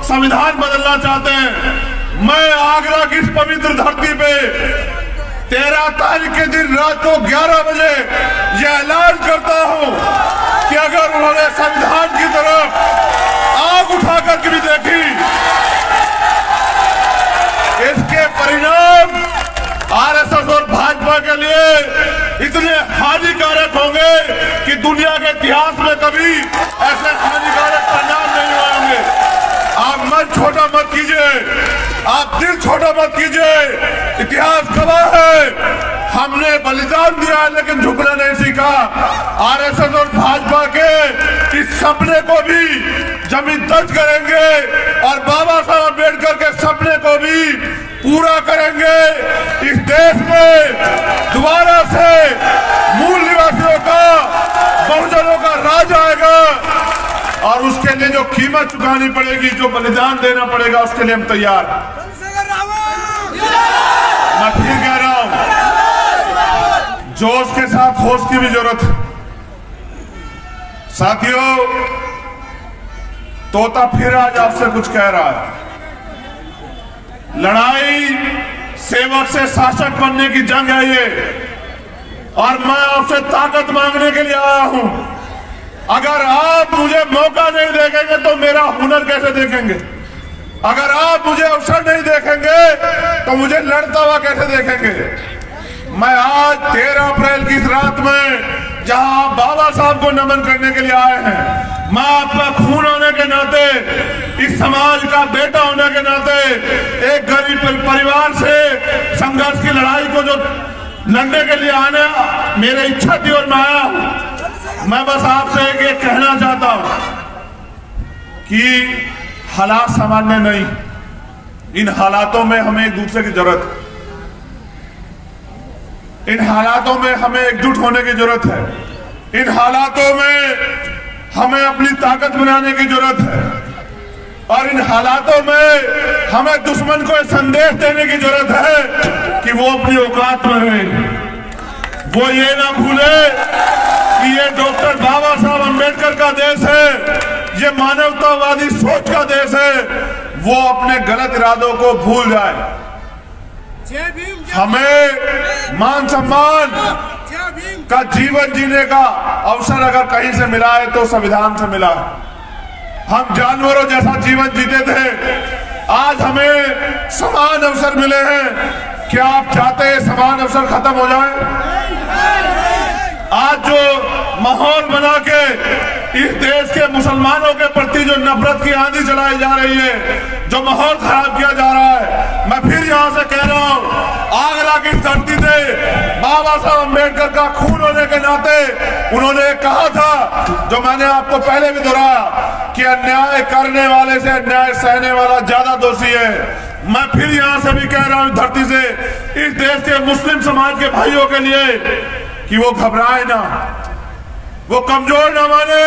संविधान बदलना चाहते हैं। मैं आगरा की इस पवित्र धरती पे 13 तारीख के दिन रात को 11 बजे यह ऐलान करता हूं कि अगर उन्होंने संविधान की तरफ आग उठा करके भी देखी, इसके परिणाम आरएसएस और भाजपा के लिए इतने हानिकारक होंगे कि दुनिया के इतिहास में कभी ऐसे हानिकारक परिणाम नहीं हुए होंगे। आप मन छोटा मत कीजिए, आप दिल छोटा मत कीजिए। इतिहास गवाह है, हमने बलिदान दिया है लेकिन झुकना नहीं सीखा। आरएसएस और भाजपा के इस सपने को भी जमीन दर्ज करेंगे और बाबा साहब अम्बेडकर के सपने को भी पूरा करेंगे। इस देश में दोबारा से मूल निवासियों का, बहुजनों का राज आएगा और उसके लिए जो कीमत चुकानी पड़ेगी, जो बलिदान देना पड़ेगा, उसके लिए हम तैयार हैं। मैं फिर कह रहा हूं, जोश के साथ होश की भी जरूरत है। साथियों, तोता फिर आज आपसे कुछ कह रहा है। लड़ाई सेवक से शासक बनने की जंग है ये, और मैं आपसे ताकत मांगने के लिए आया हूं। अगर आप मुझे मौका नहीं देखेंगे तो मेरा हुनर कैसे देखेंगे? अगर आप मुझे अवसर नहीं देखेंगे तो मुझे लड़ता हुआ कैसे देखेंगे? मैं आज 13 अप्रैल की इस रात में जहां आप बाबा साहब को नमन करने के लिए आए हैं, मैं आपका खून होने के नाते, इस समाज का बेटा होने के नाते, एक गरीब परिवार से संघर्ष की लड़ाई को जो लड़ने के लिए आने मेरी इच्छा थी और मैं आया हूं। मैं बस आपसे एक कहना चाहता हूं कि हालात सामान्य नहीं, इन हालातों में हमें एक दूसरे की जरूरत है। इन हालातों में हमें एकजुट होने की जरूरत है। इन हालातों में हमें अपनी ताकत बनाने की जरूरत है और इन हालातों में हमें दुश्मन को संदेश देने की जरूरत है कि वो अपनी औकात में रहे। वो ये ना भूले कि ये डॉक्टर बाबा साहब अम्बेडकर का देश है, ये मानवतावादी सोच का देश है। वो अपने गलत इरादों को भूल जाए। हमें मान सम्मान का जीवन जीने का अवसर अगर कहीं से मिला है तो संविधान से मिला है। हम जानवरों जैसा जीवन जीते थे, आज हमें समान अवसर मिले हैं। क्या आप चाहते हैं समान अवसर खत्म हो जाए? आज जो माहौल बना के इस देश के मुसलमानों के प्रति जो नफरत की आंधी चलाई जा रही है, जो माहौल खराब किया जा रहा है, मैं फिर यहां से कह रहा हूं, आगरा की धरती से बाबा साहब अम्बेडकर का खून होने के नाते उन्होंने कहा था, जो मैंने आपको पहले भी दोहराया, कि अन्याय करने वाले से अन्याय सहने वाला ज्यादा दोषी है। मैं फिर यहां से भी कह रहा हूं धरती से इस देश के मुस्लिम समाज के भाइयों के लिए कि वो घबराए ना, वो कमजोर ना माने।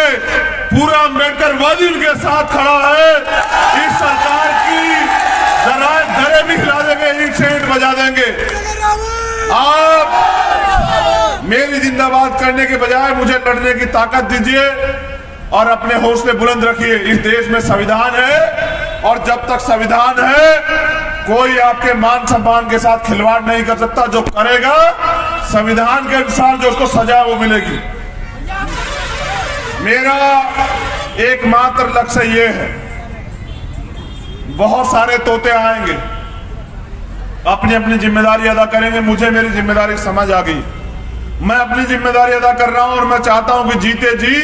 पूरा अम्बेडकर वादी उनके साथ खड़ा है। इस सरकार की जरा घरे भी हिला देंगे, ईंट से ईंट बजा देंगे। आप मेरी जिंदाबाद करने के बजाय मुझे लड़ने की ताकत दीजिए और अपने हौसले बुलंद रखिए। इस देश में संविधान है और जब तक संविधान है कोई आपके मान सम्मान के साथ खिलवाड़ नहीं कर सकता। जो करेगा संविधान के अनुसार जो उसको सजा वो मिलेगी। मेरा एकमात्र लक्ष्य ये है, बहुत सारे तोते आएंगे, अपनी अपनी जिम्मेदारी अदा करेंगे। मुझे मेरी जिम्मेदारी समझ आ गई, मैं अपनी जिम्मेदारी अदा कर रहा हूं और मैं चाहता हूं कि जीते जी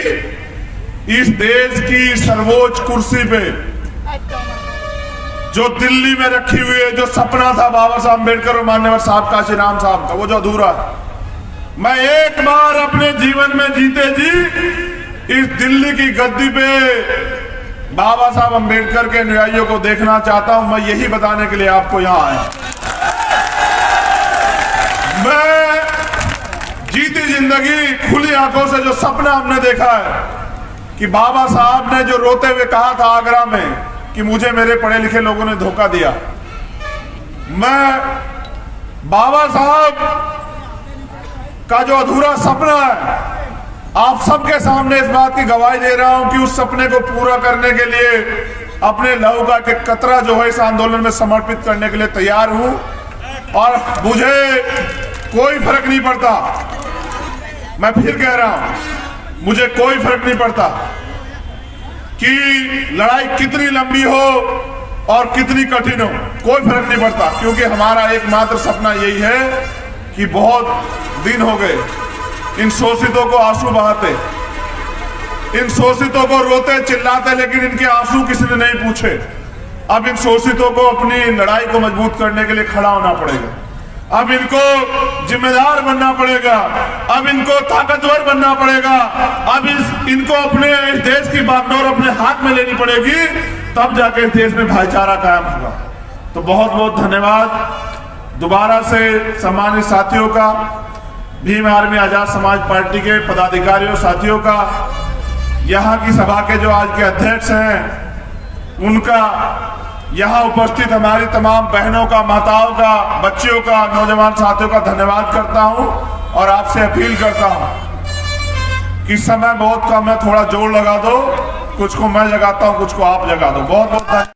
इस देश की सर्वोच्च कुर्सी पे जो दिल्ली में रखी हुई है, जो सपना था बाबा साहब अम्बेडकर और माननीय साहब काशी राम साहब का, वो जो अधूरा है, मैं एक बार अपने जीवन में जीते जी इस दिल्ली की गद्दी पे बाबा साहब अम्बेडकर के अनुयायियों को देखना चाहता हूं। मैं यही बताने के लिए आपको यहां आया। मैं जीती जिंदगी खुली आंखों से जो सपना हमने देखा है कि बाबा साहब ने जो रोते हुए कहा था आगरा में कि मुझे मेरे पढ़े लिखे लोगों ने धोखा दिया, मैं बाबा साहब का जो अधूरा सपना है आप सबके सामने इस बात की गवाही दे रहा हूं कि उस सपने को पूरा करने के लिए अपने लहू का एक कतरा जो है इस आंदोलन में समर्पित करने के लिए तैयार हूं। और मुझे कोई फर्क नहीं पड़ता, मैं फिर कह रहा हूं, मुझे कोई फर्क नहीं पड़ता कि लड़ाई कितनी लंबी हो और कितनी कठिन हो, कोई फर्क नहीं पड़ता, क्योंकि हमारा एकमात्र सपना यही है कि बहुत दिन हो गए इन शोषितों को आंसू बहाते, इन शोषितों को रोते चिल्लाते, लेकिन इनके आंसू किसी ने नहीं पूछे। अब इन शोषितों को अपनी लड़ाई को मजबूत करने के लिए खड़ा होना पड़ेगा। अब इनको जिम्मेदार बनना पड़ेगा, अब इनको ताकतवर बनना पड़ेगा, अब इनको अपने इस देश की बागडोर अपने हाथ में लेनी पड़ेगी, तब जाके इस देश में भाईचारा कायम होगा। तो बहुत बहुत धन्यवाद दोबारा से सम्मानित साथियों का, भीम आर्मी आजाद समाज पार्टी के पदाधिकारियों साथियों का, यहाँ की सभा के जो आज के अध्यक्ष हैं उनका, यहाँ उपस्थित हमारी तमाम बहनों का, माताओं का, बच्चियों का, नौजवान साथियों का धन्यवाद करता हूँ। और आपसे अपील करता हूँ कि समय बहुत कम है, थोड़ा जोर लगा दो, कुछ को मैं जगाता हूँ, कुछ को आप जगा दो। बहुत बहुत